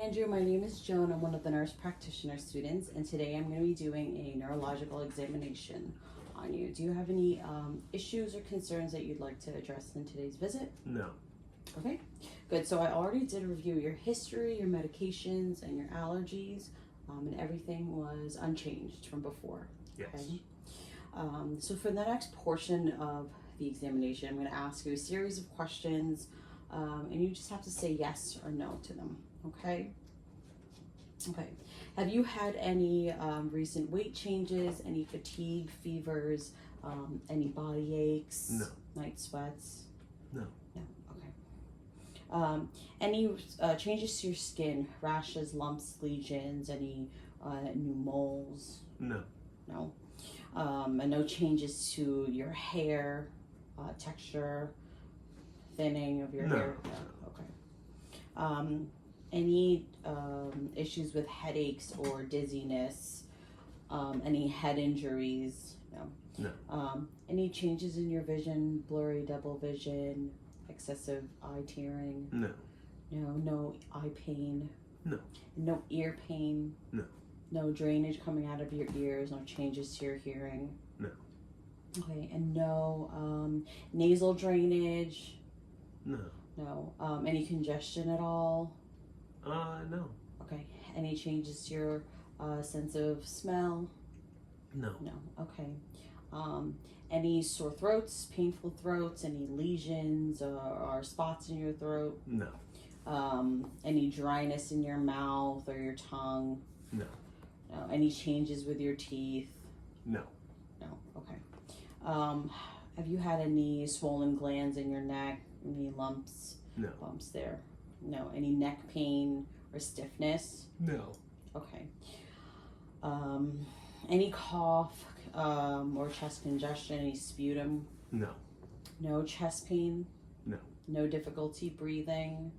Andrew. My name is Joan. I'm one of the nurse practitioner students, and today I'm going to be doing a neurological examination on you. Do you have any issues or concerns that you'd like to address in today's visit? No. Okay, good. So I already did review your history, your medications, and your allergies, and everything was unchanged from before. Yes. Okay? So for the next portion of the examination, I'm going to ask you a series of questions, and you just have to say yes or no to them. Okay? Okay. Have you had any recent weight changes, any fatigue, fevers, any body aches? No. Night sweats? No. No. Okay. Any changes to your skin, rashes, lumps, lesions, any new moles? No. No. And no changes to your hair, texture, thinning of your No. hair? No. Okay. Any issues with headaches or dizziness? Any head injuries? No. No. Any changes in your vision, blurry double vision, excessive eye tearing? No. No eye pain? No. No ear pain? No. No drainage coming out of your ears, no changes to your hearing? No. Okay, and no nasal drainage? No. No. Any congestion at all? No. Okay. Any changes to your sense of smell? No. No. Okay. Any sore throats, painful throats, any lesions or spots in your throat? No. Any dryness in your mouth or your tongue? No. No. Any changes with your teeth? No. No. Okay. Have you had any swollen glands in your neck? Any lumps? No. Bumps there? No. Any neck pain or stiffness? No. Okay. Any cough or chest congestion? Any sputum? No. No chest pain? No. No difficulty breathing?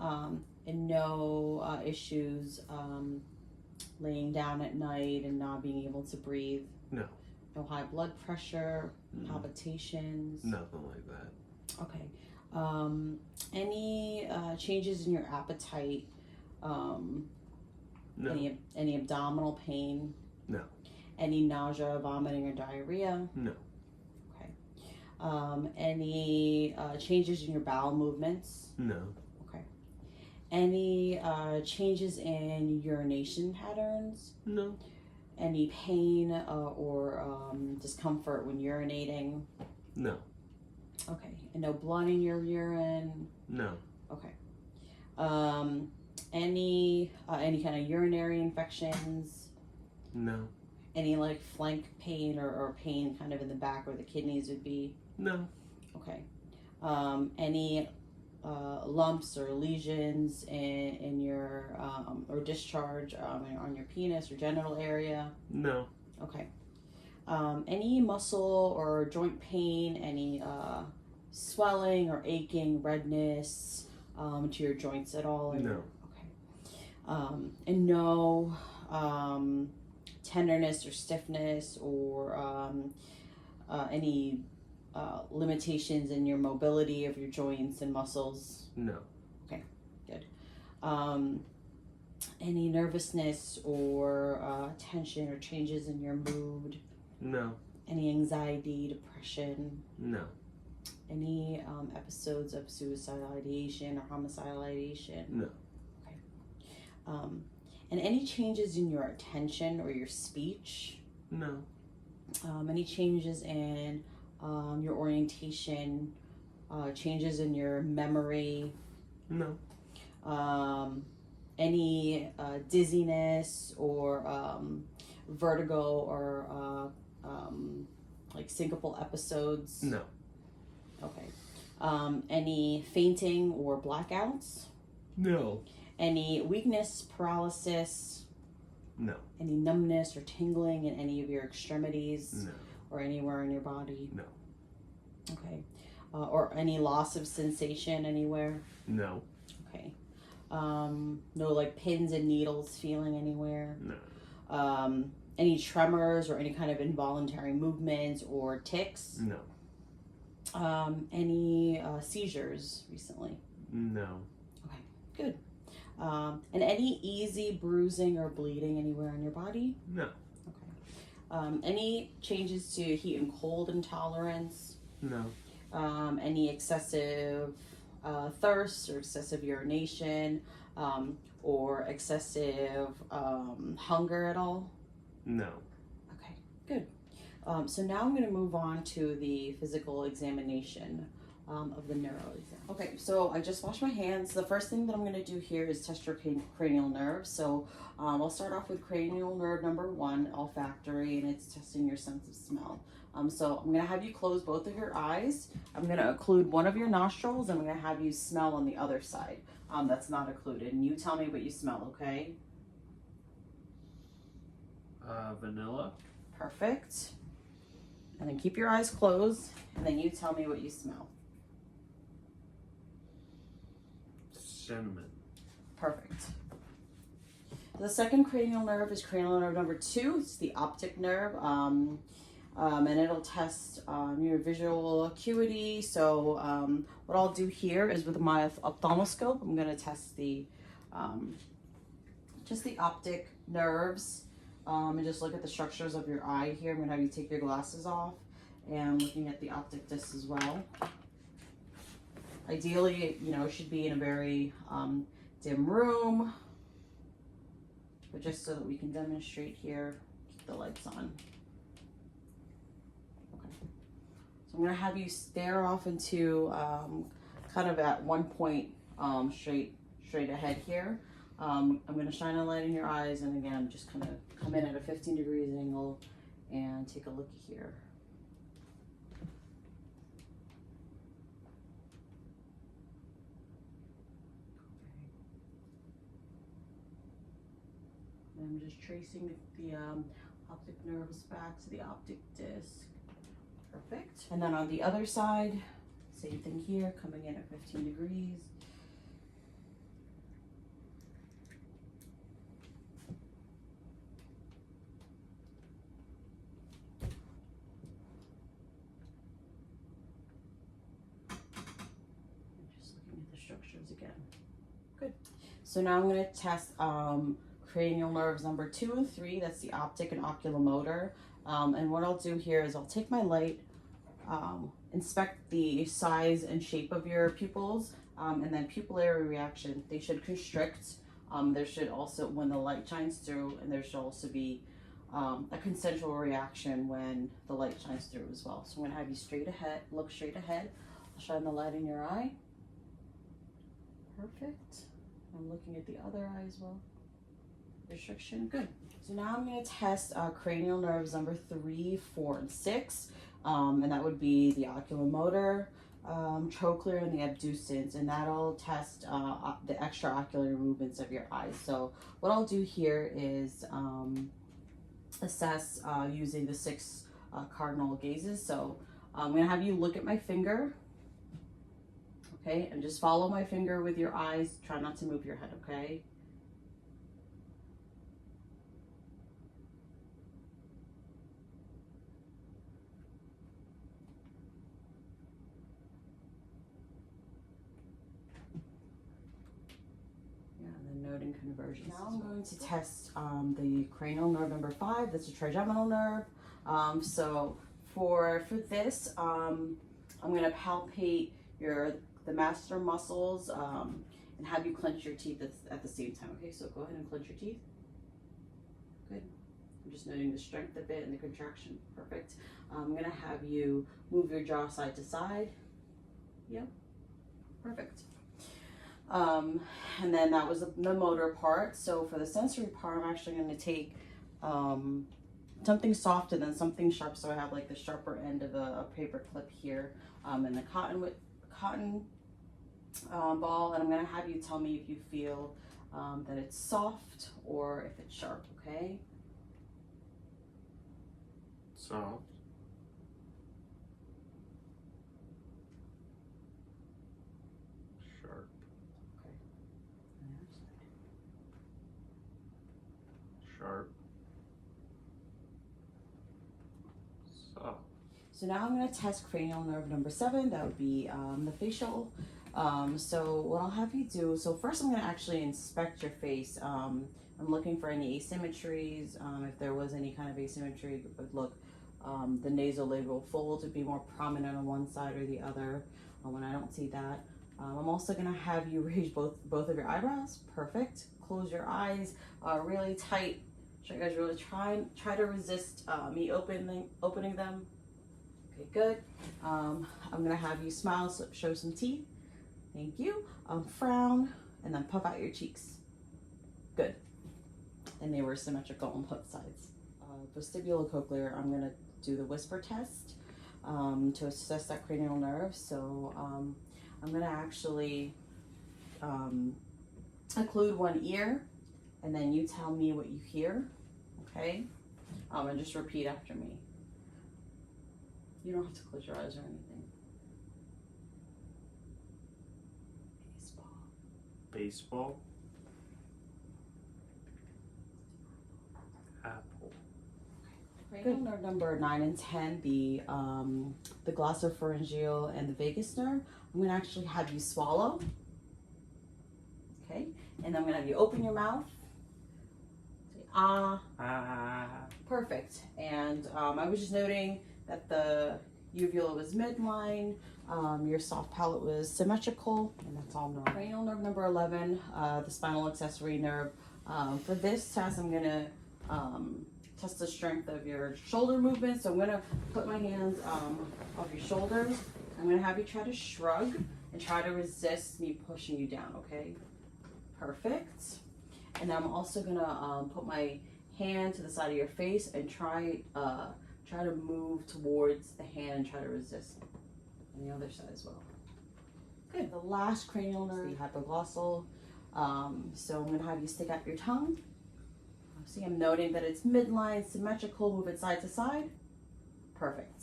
And no issues laying down at night and not being able to breathe? No. No high blood pressure, palpitations? Nothing like that. Okay. Any changes in your appetite? No. Any abdominal pain? No. Any nausea, vomiting, or diarrhea? No. Okay. Any changes in your bowel movements? No. Okay. Any changes in urination patterns? No. Any pain or discomfort when urinating? No. Okay. And no blood in your urine? No. Okay. Any kind of urinary infections? No. Any like flank pain or pain kind of in the back where the kidneys would be? No. Okay. Any lumps or lesions in your or discharge on your penis or genital area? No. Okay. Any muscle or joint pain? Any swelling or aching, redness to your joints at all? No. Okay. And no tenderness or stiffness or any limitations in your mobility of your joints and muscles? No. Okay, good. Any nervousness or tension or changes in your mood? No. Any anxiety, depression? No. Any episodes of suicidal ideation or homicidal ideation? No. Okay. And any changes in your attention or your speech? No. Any changes in your orientation, changes in your memory? No. Any dizziness or vertigo or like syncopal episodes? No. Okay. Any fainting or blackouts? No. Any weakness, paralysis? No. Any numbness or tingling in any of your extremities? No. Or anywhere in your body? No. Okay. Or any loss of sensation anywhere? No. Okay. No like pins and needles feeling anywhere? No. Any tremors or any kind of involuntary movements or tics? No. Any seizures recently? No. Okay, good. And any easy bruising or bleeding anywhere on your body? No. Okay. Any changes to heat and cold intolerance? No. Any excessive thirst or excessive urination, or excessive hunger at all? No. Okay, good. So now I'm going to move on to the physical examination of the neuro exam. Okay, so I just washed my hands. The first thing that I'm going to do here is test your cranial nerve. So I'll start off with cranial nerve number 1, olfactory, and it's testing your sense of smell. So I'm going to have you close both of your eyes. I'm going to occlude one of your nostrils, and I'm going to have you smell on the other side that's not occluded. And you tell me what you smell, okay? Vanilla. Perfect. And then keep your eyes closed, and then you tell me what you smell. Cinnamon. Perfect. The second cranial nerve is cranial nerve number 2. It's the optic nerve, and it'll test your visual acuity. So what I'll do here is with my ophthalmoscope, I'm going to test the just the optic nerves. And just look at the structures of your eye here. I'm going to have you take your glasses off and looking at the optic disc as well. Ideally, it should be in a very dim room, but just so that we can demonstrate here, keep the lights on. Okay. So I'm going to have you stare off into kind of at one point straight ahead here. I'm going to shine a light in your eyes, and again, just kind of come in at a 15 degrees angle and take a look here. And I'm just tracing the optic nerves back to the optic disc. Perfect. And then on the other side, same thing here, coming in at 15 degrees. Structures again. Good. So now I'm going to test cranial nerves number 2 and 3. That's the optic and oculomotor. And what I'll do here is I'll take my light, inspect the size and shape of your pupils, and then pupillary reaction. They should constrict. There should also, when the light shines through, and there should also be a consensual reaction when the light shines through as well. So I'm going to have you look straight ahead. I'll shine the light in your eye. Perfect. I'm looking at the other eye as well. Restriction, good. So now I'm going to test cranial nerves number 3, 4, and 6. And that would be the oculomotor, trochlear, and the abducens. And that'll test the extraocular movements of your eyes. So what I'll do here is assess using the 6 cardinal gazes. So I'm going to have you look at my finger. Okay, and just follow my finger with your eyes. Try not to move your head, okay? Yeah, and then noting conversions. Now I'm going to test the cranial nerve number 5. That's the trigeminal nerve. So for this, I'm going to palpate the masseter muscles and have you clench your teeth at the same time. Okay, so go ahead and clench your teeth. Good. I'm just noting the strength of it and the contraction. Perfect. I'm going to have you move your jaw side to side. Yep. Perfect. And then that was the motor part. So for the sensory part, I'm actually going to take something soft and then something sharp. So I have like the sharper end of a paper clip here, and the cotton ball, and I'm going to have you tell me if you feel that it's soft or if it's sharp, okay? Soft. Sharp. Okay. Sharp. Soft. So now I'm going to test cranial nerve number 7. That would be the facial So what I'll have you do, so first I'm gonna actually inspect your face. I'm looking for any asymmetries. If there was any kind of asymmetry, it would look, the nasolabial fold to be more prominent on one side or the other. When I don't see that, I'm also gonna have you raise both of your eyebrows. Perfect. Close your eyes, really tight. So you guys really try to resist me opening them. Okay, good. I'm gonna have you smile, so show some teeth. Thank you. Frown, and then puff out your cheeks. Good. And they were symmetrical on both sides. Vestibulocochlear, I'm gonna do the whisper test to assess that cranial nerve. So I'm gonna actually occlude one ear, and then you tell me what you hear, okay? And just repeat after me. You don't have to close your eyes or anything. Baseball. Apple. Cranial nerve number 9 and 10, the glossopharyngeal and the vagus nerve. I'm gonna actually have you swallow. Okay, and I'm gonna have you open your mouth. Say ah. Ah. Perfect. And I was just noting that the uvula was midline, your soft palate was symmetrical, and that's all normal. Cranial nerve number 11, the spinal accessory nerve. For this test, I'm gonna test the strength of your shoulder movement. So I'm gonna put my hands off your shoulders. I'm gonna have you try to shrug and try to resist me pushing you down, okay? Perfect. And I'm also gonna put my hand to the side of your face and try to move towards the hand and try to resist on the other side as well. Good. The last cranial nerve, the hypoglossal. So I'm gonna have you stick out your tongue. See, I'm noting that it's midline, symmetrical, move it side to side. Perfect.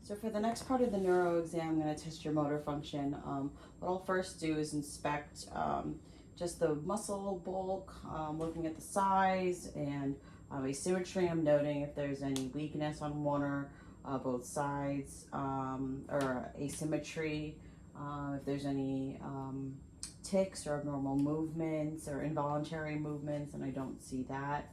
So for the next part of the neuro exam, I'm gonna test your motor function. What I'll first do is inspect just the muscle bulk, looking at the size and asymmetry. I'm noting if there's any weakness on one or both sides, or asymmetry, if there's any tics or abnormal movements or involuntary movements, and I don't see that.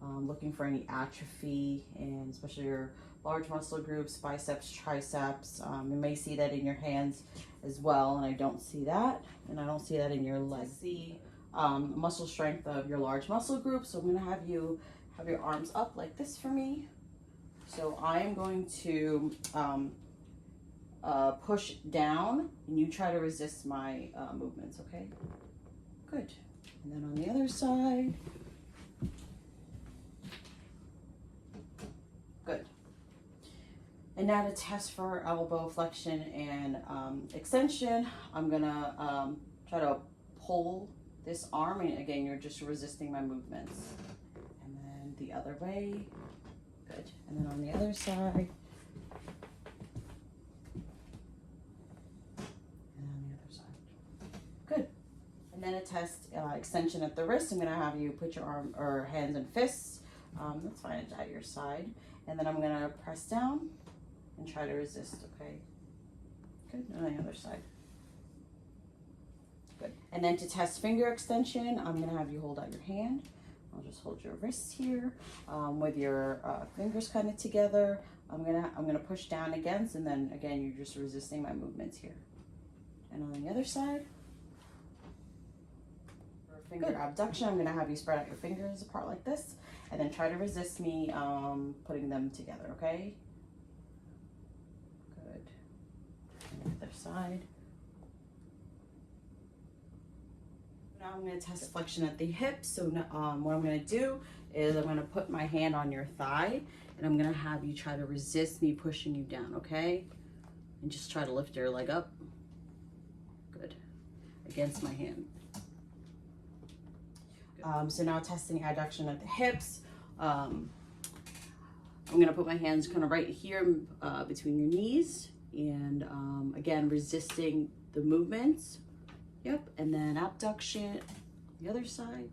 Looking for any atrophy, and especially your large muscle groups, biceps, triceps. You may see that in your hands as well, and I don't see that. And I don't see that in your legs. See muscle strength of your large muscle group. So I'm gonna have you have your arms up like this for me. So I am going to push down, and you try to resist my movements, okay? Good. And then on the other side. Good. And now to test for elbow flexion and extension, I'm gonna try to pull this arm, and again, you're just resisting my movements. And then the other way. Good. And then on the other side. Then a test extension at the wrist. I'm gonna have you put your arm or hands and fists. That's fine, it's at your side. And then I'm gonna press down and try to resist, okay? Good, and on the other side. Good. And then to test finger extension, I'm gonna have you hold out your hand. I'll just hold your wrists here with your fingers kind of together. I'm gonna push down against, and then again, you're just resisting my movements here. And on the other side. Finger abduction, I'm going to have you spread out your fingers apart like this, and then try to resist me putting them together, okay? Good. And the other side. Now I'm going to test flexion at the hips. So what I'm going to do is I'm going to put my hand on your thigh, and I'm going to have you try to resist me pushing you down, okay? And just try to lift your leg up. Good. Against my hand. So now testing adduction at the hips. I'm gonna put my hands kind of right here between your knees, and again, resisting the movements. Yep, and then abduction, the other side.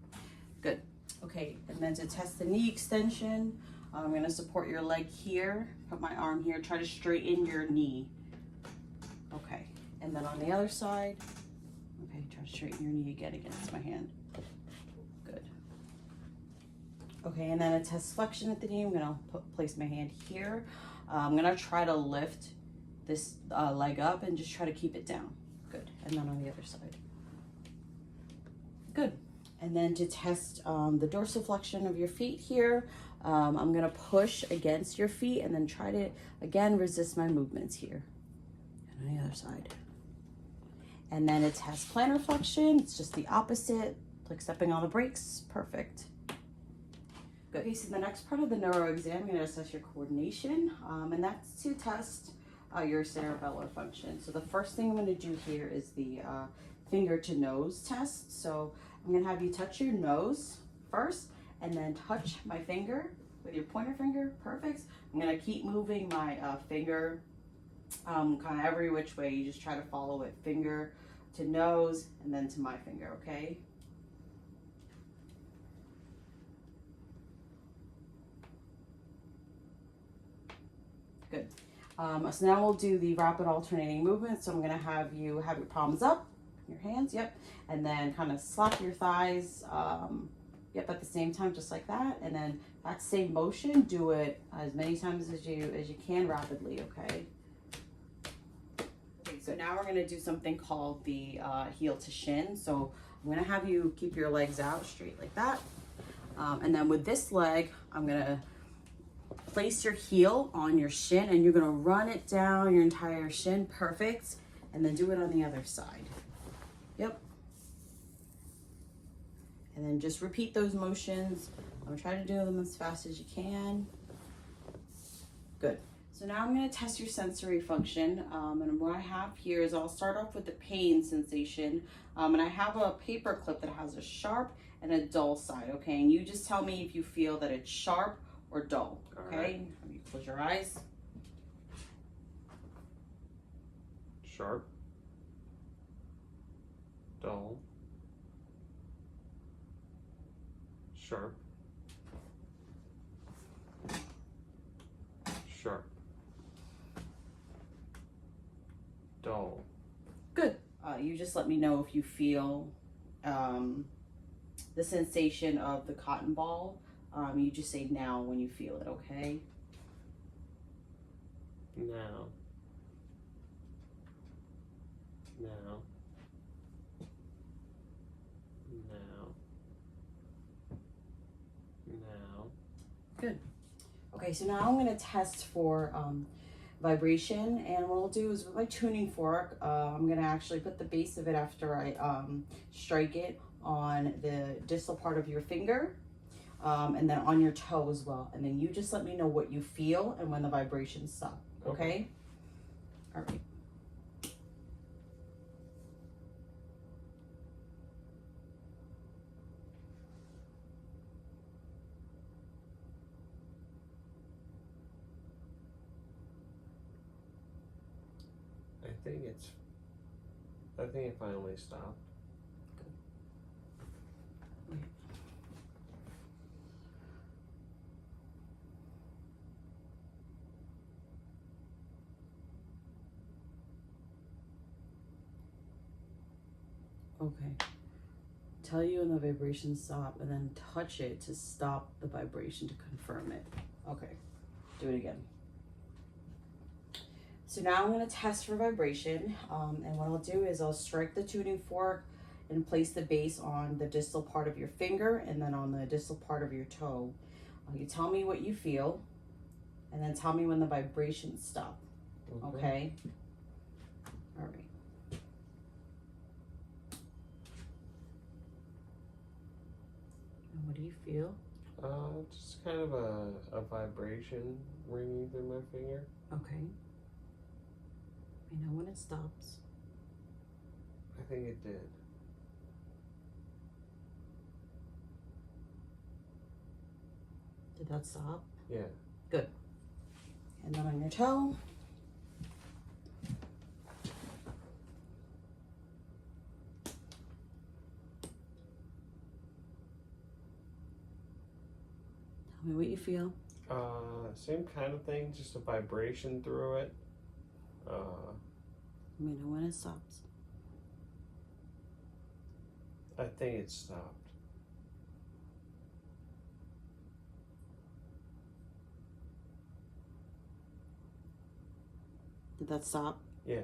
Good, okay, and then to test the knee extension, I'm gonna support your leg here, put my arm here, try to straighten your knee. Okay, And then on the other side, okay, try to straighten your knee again against my hand. Good. Okay, and then a test flexion at the knee. I'm gonna place my hand here. I'm gonna try to lift this leg up and just try to keep it down. Good. And then on the other side. Good. And then to test the dorsiflexion of your feet here, I'm gonna push against your feet and then try to, again, resist my movements here. And on the other side. And then a test plantar flexion. It's just the opposite, like stepping on the brakes. Perfect. Good. Okay, so the next part of the neuro exam, I'm gonna assess your coordination, and that's to test your cerebellar function. So the first thing I'm gonna do here is the finger to nose test. So I'm gonna have you touch your nose first and then touch my finger with your pointer finger. Perfect. I'm gonna keep moving my finger kind of every which way. You just try to follow it, finger to nose and then to my finger, okay? Good. So now we'll do the rapid alternating movement. So I'm gonna have you have your palms up, your hands, yep, and then kind of slap your thighs, yep, at the same time, just like that. And then that same motion, do it as many times as you can rapidly, okay? Okay, so now we're gonna do something called the heel to shin. So I'm gonna have you keep your legs out straight like that. And then with this leg, I'm gonna place your heel on your shin and you're gonna run it down your entire shin. Perfect. And then do it on the other side. Yep. And then just repeat those motions. I'm gonna try to do them as fast as you can. Good. So now I'm gonna test your sensory function. And what I have here is I'll start off with the pain sensation. And I have a paper clip that has a sharp and a dull side, okay? And you just tell me if you feel that it's sharp or dull, okay? Right. You close your eyes. Sharp. Dull. Sharp. Sharp. Dull. Good. You just let me know if you feel the sensation of the cotton ball. You just say now when you feel it, okay? Now. Now. Now. Now. Good. Okay, so now I'm gonna test for vibration, and what I'll do is with my tuning fork, I'm gonna actually put the base of it after I strike it on the distal part of your finger. And then on your toe as well. And then you just let me know what you feel and when the vibrations stop, okay? All right. I think it finally stopped. Okay. Tell you when the vibrations stop and then touch it to stop the vibration to confirm it. Okay, do it again. So now I'm gonna test for vibration, and what I'll do is I'll strike the tuning fork and place the base on the distal part of your finger and then on the distal part of your toe. You tell me what you feel and then tell me when the vibrations stop, okay? All right. And what do you feel? Just kind of a vibration ringing through my finger. Okay. I know when it stops. I think it did. Did that stop? Yeah. Good. And then on your toe. Tell me what you feel. Same kind of thing, just a vibration through it. Let me know when it stops. I think it stopped. Did that stop? Yeah.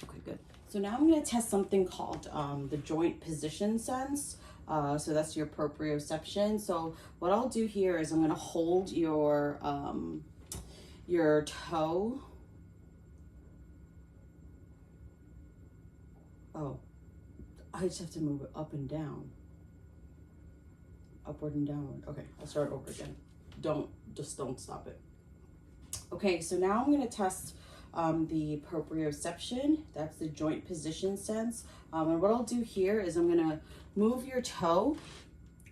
Okay, good. So now I'm going to test something called the joint position sense. So that's your proprioception. So what I'll do here is I'm going to hold your toe. Oh, I just have to move it up and down. Upward and downward. Okay, I'll start over again. Don't stop it. Okay, so now I'm going to test the proprioception. That's the joint position sense. And what I'll do here is I'm going to move your toe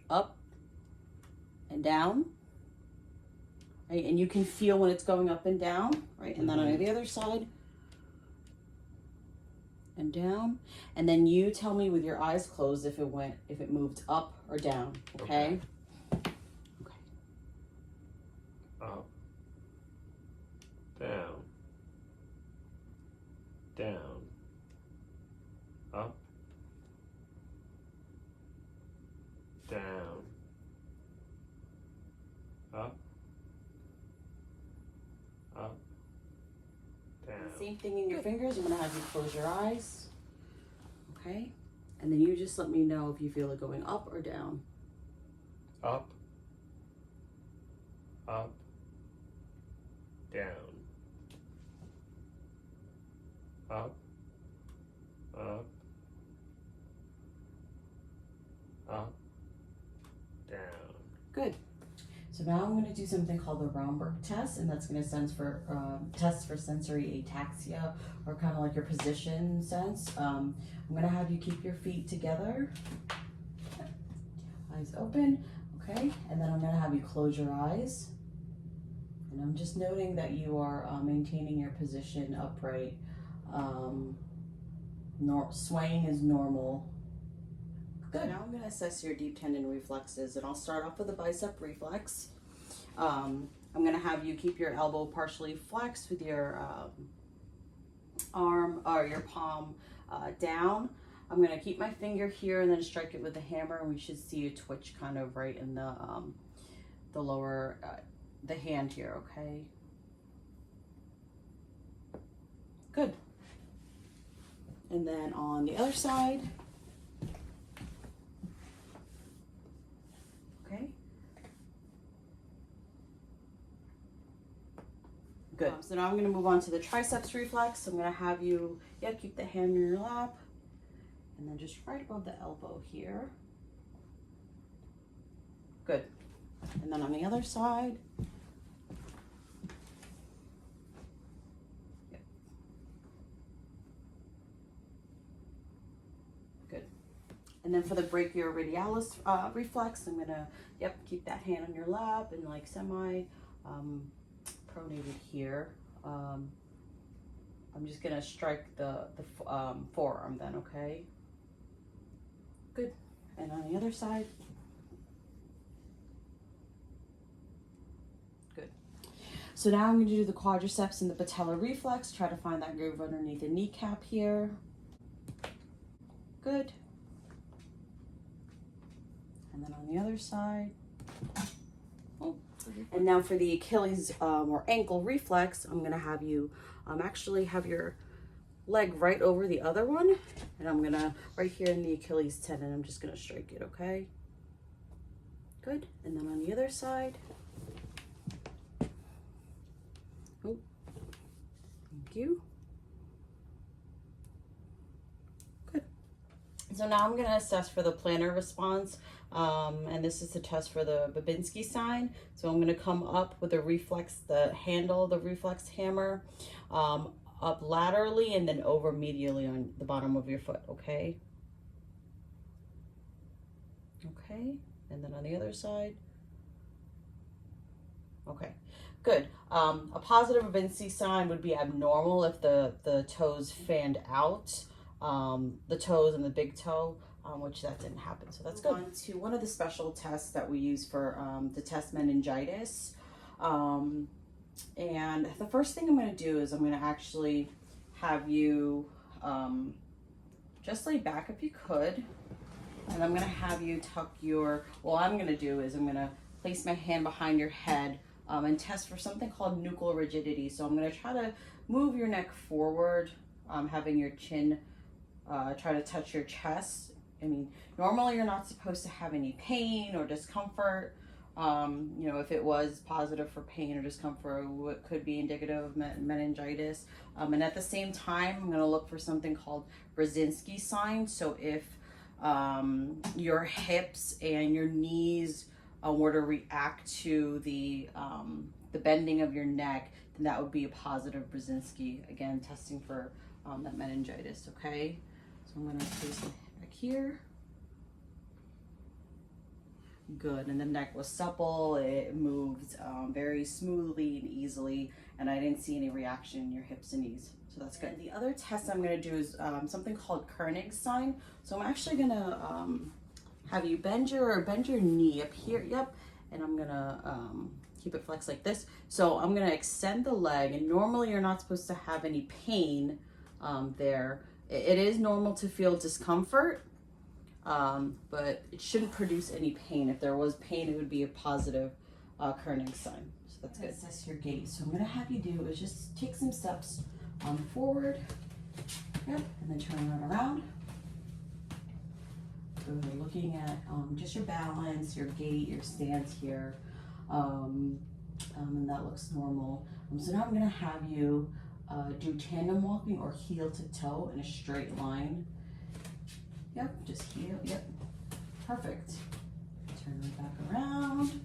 up and down, right? And you can feel when it's going up and down, right? And then on the other side and down. And then you tell me with your eyes closed if it moved up or down, okay? Okay. Up. Down. Down. Up. Down. Up. Up. Down. Same thing in your fingers. I'm gonna have you close your eyes. Okay? And then you just let me know if you feel it going up or down. Up. Up. Down. Up. Up. Up. Down. Good. So now I'm going to do something called the Romberg test, and that's going to test for sensory ataxia, or kind of like your position sense. I'm going to have you keep your feet together, eyes open, okay? And then I'm going to have you close your eyes. And I'm just noting that you are maintaining your position upright. Swaying is normal. Good. Now I'm going to assess your deep tendon reflexes, and I'll start off with the bicep reflex. I'm going to have you keep your elbow partially flexed with your arm or your palm down. I'm going to keep my finger here and then strike it with the hammer, and we should see a twitch kind of right in the lower the hand here, okay? Good. And then on the other side. Okay. Good. So now I'm going to move on to the triceps reflex. I'm going to have you, keep the hand in your lap, and then just right above the elbow here. Good. And then on the other side. Yep. Good. And then for the brachioradialis reflex, I'm going to, keep that hand on your lap and like semi pronated here. I'm just going to strike the forearm then, okay? Good. And on the other side. Good. So now I'm going to do the quadriceps and the patellar reflex. Try to find that groove underneath the kneecap here. Good. And then on the other side. Oh. And now for the Achilles or ankle reflex, I'm going to have you actually have your leg right over the other one. And I'm going to, right here in the Achilles tendon, I'm just going to strike it, okay? Good. And then on the other side. Oh, thank you. Good. So now I'm going to assess for the plantar response. And this is the test for the Babinski sign. So I'm going to come up with the reflex, the handle of the reflex hammer, up laterally and then over medially on the bottom of your foot, okay? Okay, and then on the other side. Okay, good. A positive Babinski sign would be abnormal if the toes fanned out, the toes and the big toe. Which that didn't happen, so that's good. On to one of the special tests that we use for to test meningitis. And the first thing I'm going to do is I'm going to actually have you just lay back if you could. And I'm gonna have you tuck your, what I'm gonna do is I'm gonna place my hand behind your head and test for something called nuchal rigidity. So I'm gonna try to move your neck forward, having your chin try to touch your chest. I mean, normally you're not supposed to have any pain or discomfort. You know, if it was positive for pain or discomfort, what could be indicative of meningitis. And at the same time, I'm gonna look for something called Brzezinski sign. So if your hips and your knees were to react to the bending of your neck, then that would be a positive Brzezinski. Again, testing for that meningitis, okay? So I'm gonna place it back here. Good, and the neck was supple, it moved very smoothly and easily, and I didn't see any reaction in your hips and knees, so that's good. And the other test I'm gonna do is something called Koenig's sign. So I'm actually gonna have you bend your knee up here, yep, and I'm gonna keep it flexed like this. So I'm gonna extend the leg, and normally you're not supposed to have any pain there. It is normal to feel discomfort, but it shouldn't produce any pain. If there was pain, it would be a positive Koenig's sign. So that's good. Assess your gait. So I'm gonna have you do is just take some steps forward, yep, and then turn it around. So we're looking at just your balance, your gait, your stance here, and that looks normal. So now I'm gonna have you do tandem walking or heel to toe in a straight line. Yep, just heel, yep, perfect. Turn it back around.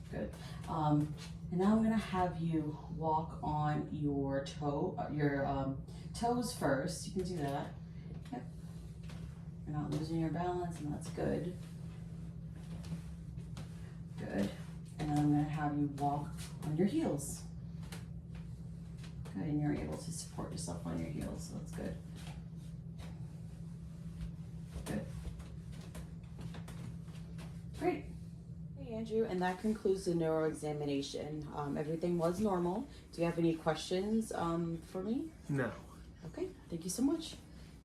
Good. And now I'm gonna have you walk on your toes first. You can do that. Yep. You're not losing your balance, and that's good. Good. And then I'm gonna have you walk on your heels. Good, and you're able to support yourself on your heels, so that's good. Good. Great. Hey, Andrew, and that concludes the neuro examination. Everything was normal. Do you have any questions for me? No. Okay, thank you so much.